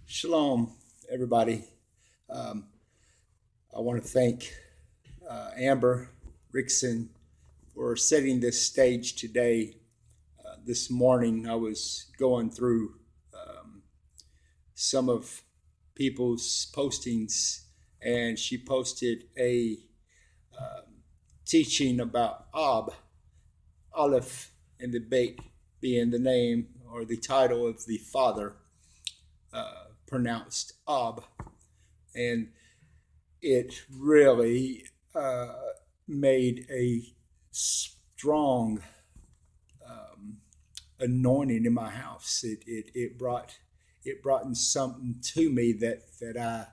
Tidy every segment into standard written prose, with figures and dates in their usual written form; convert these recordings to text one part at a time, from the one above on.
Shalom, everybody. I want to thank Amber Rickson for setting this stage today. This morning, I was going through some of people's postings, and she posted a teaching about Aleph, and the Beit being the name or the title of the Father. Pronounced Ab, and it really made a strong anointing in my house. It brought in something to me that I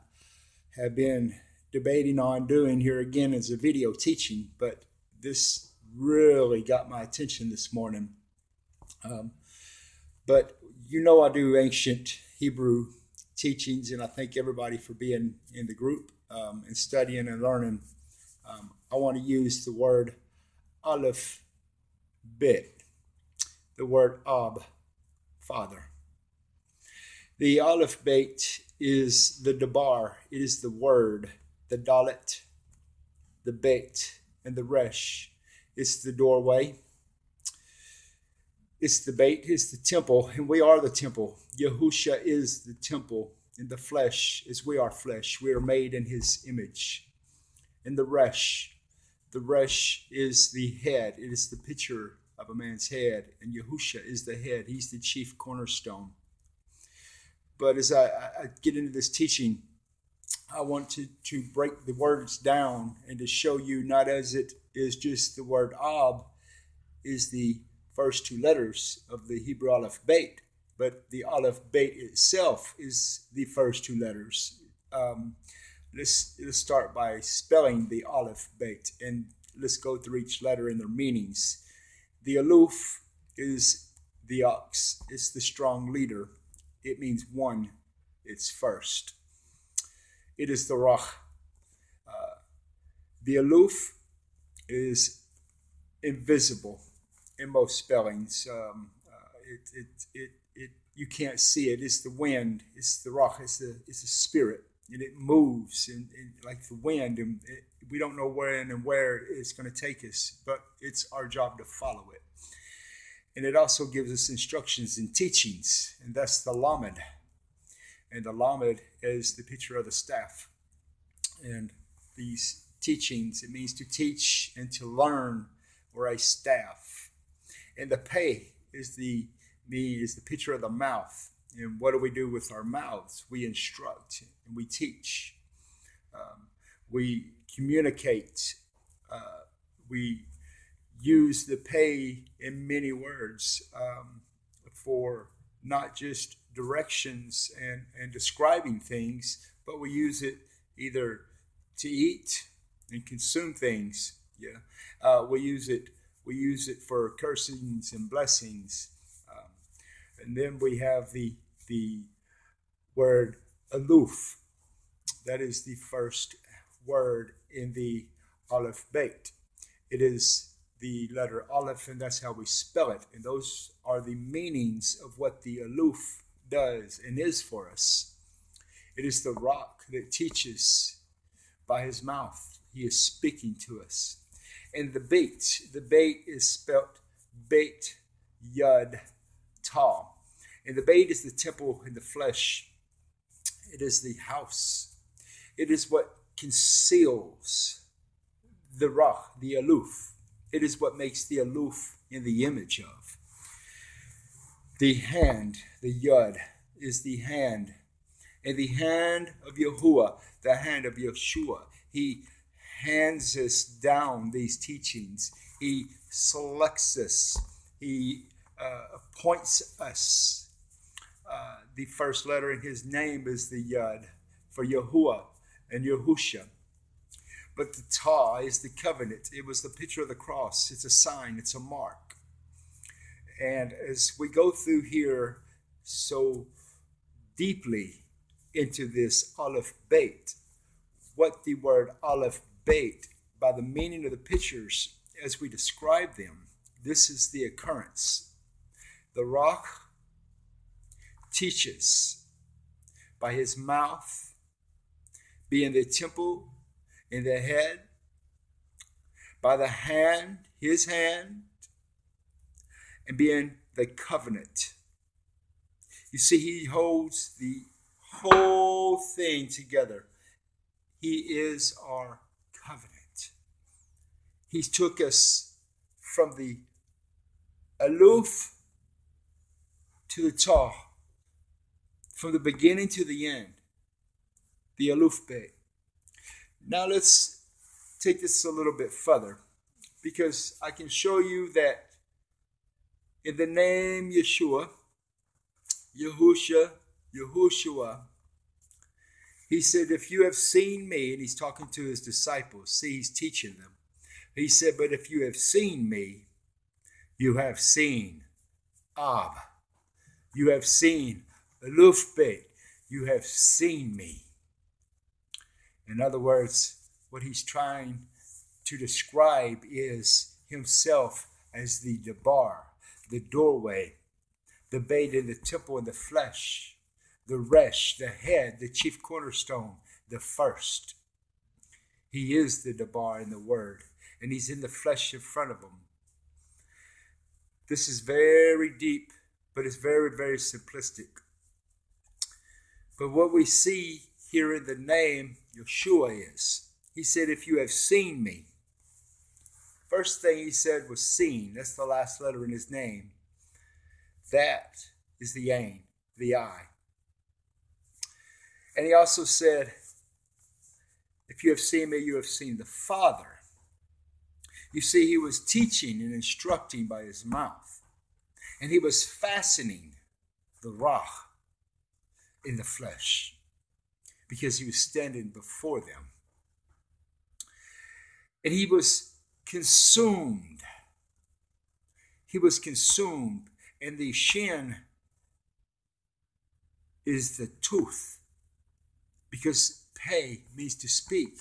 have been debating on doing here again as a video teaching, but this really got my attention this morning. But I do ancient Hebrew teachings, and I thank everybody for being in the group and studying and learning. I want to use the word Aluphbyt, the word Ab, Father. The Aluphbyt is the Dabar. It is the word, the Dalet, the Beit, and the Resh. It's the doorway. It's the Beit, it's the temple, and we are the temple. Yahusha is the temple in the flesh, as we are flesh. We are made in his image. And the Resh is the head. It is the picture of a man's head, and Yahusha is the head. He's the chief cornerstone. But as I get into this teaching, I want to break the words down and to show you not as it is just the word Ab is the first two letters of the Hebrew Aluphbeit, but the Aluphbeit itself is the first two letters. Let's start by spelling the Aluphbeit, and let's go through each letter and their meanings. The Aluf is the ox. It's the strong leader. It means one. It's first. It is the Rach. The Aluf is invisible. In most spellings, you can't see it. It's the wind. It's the rock. It's the spirit, and it moves and like the wind. And we don't know when and where it's going to take us, but it's our job to follow it. And it also gives us instructions and teachings, and that's the Lamed. And the Lamed is the picture of the staff. And these teachings, it means to teach and to learn, or a staff. And the pay is the picture of the mouth. And what do we do with our mouths? We instruct and we teach. We communicate. We use the pay in many words for not just directions and describing things, but we use it either to eat and consume things. We use it for cursings and blessings. And then we have the word Aluf. That is the first word in the Aluphbeit. It is the letter Aleph, and that's how we spell it. And those are the meanings of what the Aluf does and is for us. It is the rock that teaches by his mouth. He is speaking to us. And the Beit is spelt Beit Yud Ta. And the Beit is the temple in the flesh. It is the house. It is what conceals the Rach, the Aluf. It is what makes the Aluf in the image of. The hand, the Yud, is the hand. And the hand of Yahuwah, the hand of Yeshua. He hands us down these teachings. He selects us. He appoints us. The first letter in his name is the Yud for Yahuwah and Yahusha. But the Ta is the covenant. It was the picture of the cross. It's a sign. It's a mark. And as we go through here so deeply into this Aluphbeit, what the word Aluphbeit, by the meaning of the pictures as we describe them, this is the occurrence. The Rach teaches by his mouth, being the temple in the head, by the hand, his hand, and being the covenant. You see, he holds the whole thing together. He is our covenant. He took us from the Aluf to the Ta, from the beginning to the end, the Aluphbyt. Now let's take this a little bit further, because I can show you that in the name Yeshua, Yahusha, Yahushua, he said, if you have seen me, and he's talking to his disciples, see, he's teaching them. He said, but if you have seen me, you have seen Ab. You have seen Aluphbeit. You have seen me. In other words, what he's trying to describe is himself as the Debar, the doorway, the bait in the temple in the flesh, the resh, the head, the chief cornerstone, the first. He is the Debar in the word, and he's in the flesh in front of him. This is very deep, but it's very, very simplistic. But what we see here in the name Yeshua is, he said, if you have seen me. First thing he said was seen. That's the last letter in his name. That is the ain, the I. And he also said, if you have seen me, you have seen the Father. You see, he was teaching and instructing by his mouth. And he was fastening the Rach in the flesh, because he was standing before them. And he was consumed. He was consumed. And the shin is the tooth, because pay means to speak.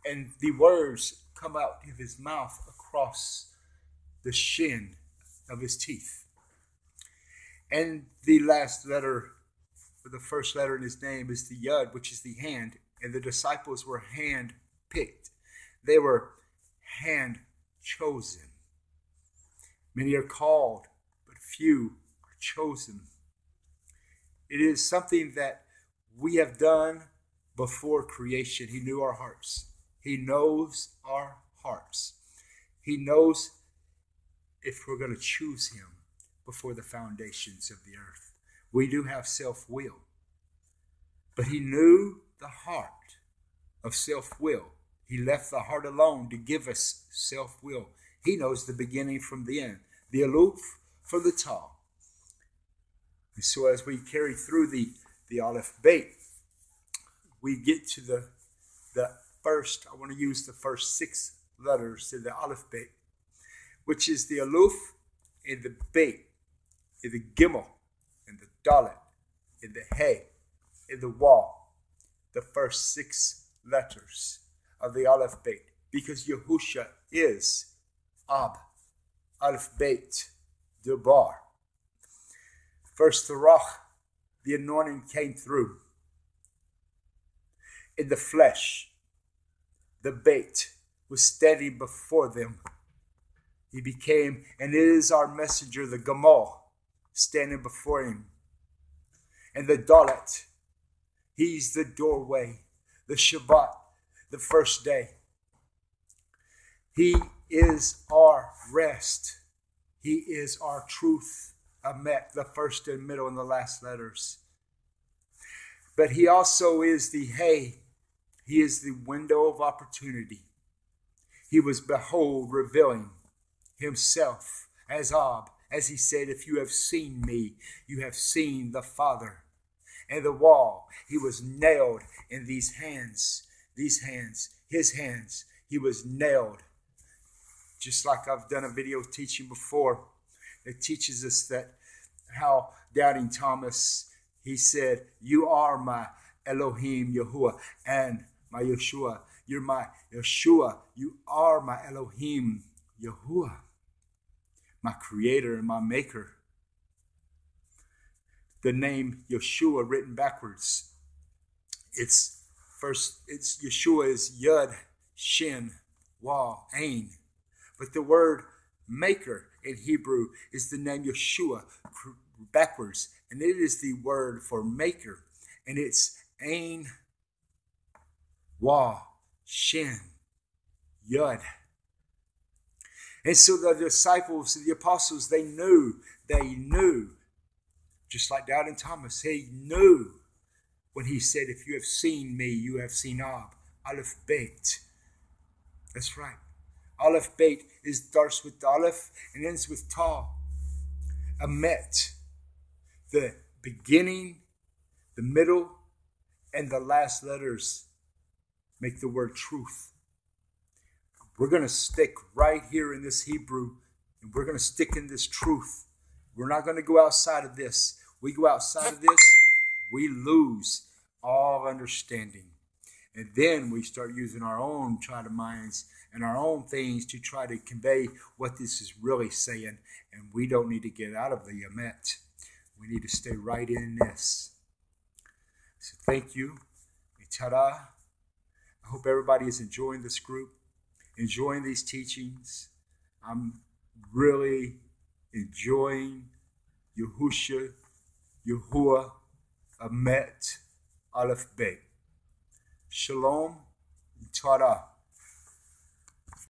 And the words come out of his mouth across the shin of his teeth. And the last letter, or the first letter in his name, is the Yud, which is the hand. And the disciples were hand picked. They were hand chosen. Many are called, but few are chosen. It is something that we have done before creation. He knew our hearts. He knows our hearts. He knows if we're going to choose him before the foundations of the earth. We do have self-will. But he knew the heart of self-will. He left the heart alone to give us self-will. He knows the beginning from the end, the Aluf from the Ta. And so as we carry through the AluphBeit, we get to the first, I want to use the first 6 letters in the AluphBeit, which is the Aluf and the Beit, in the Gimel, and the Dalet, in the Hey, in the Wall, the first 6 letters of the AluphBeit, because Yahusha is Ab, AluphBeit, Debar. First, the Rach, the anointing came through. In the flesh, the Beit was standing before them. He became, and is our messenger, the Gamal, standing before him. And the Dalet, he's the doorway, the Shabbat, the first day. He is our rest. He is our truth. Amet, the first and middle and the last letters. But he also is the Hey. He is the window of opportunity. He was, behold, revealing himself as Ab, as he said, if you have seen me, you have seen the Father. And the wall, he was nailed in these hands, his hands, he was nailed. Just like I've done a video teaching before, that teaches us that how doubting Thomas, he said, you are my Elohim Yahuwah and my Yeshua. You're my Yeshua. You are my Elohim Yahuwah, my creator and my maker. the name Yeshua written backwards. It's Yeshua is Yud, Shin, Waw, Ain. But the word maker in Hebrew is the name Yeshua backwards. And it is the word for maker. And it's Ain, Waw, Shin, Yud. And so the disciples, the apostles, they knew, just like Doubting Thomas, he knew when he said, if you have seen me, you have seen Aluphbyt. That's right. AluphBeit starts with Aleph and ends with Ta. Amet. The beginning, the middle, and the last letters make the word truth. We're going to stick right here in this Hebrew, and we're going to stick in this truth. We're not going to go outside of this. We go outside of this, we lose all understanding. And then we start using our own try to minds and our own things to try to convey what this is really saying. And we don't need to get out of the Amet. We need to stay right in this. So thank you. Ta-da. I hope everybody is enjoying this group, enjoying these teachings. I'm really enjoying Yahusha, Yahuwah, Amet, AluphBeit. Shalom, Ta-da.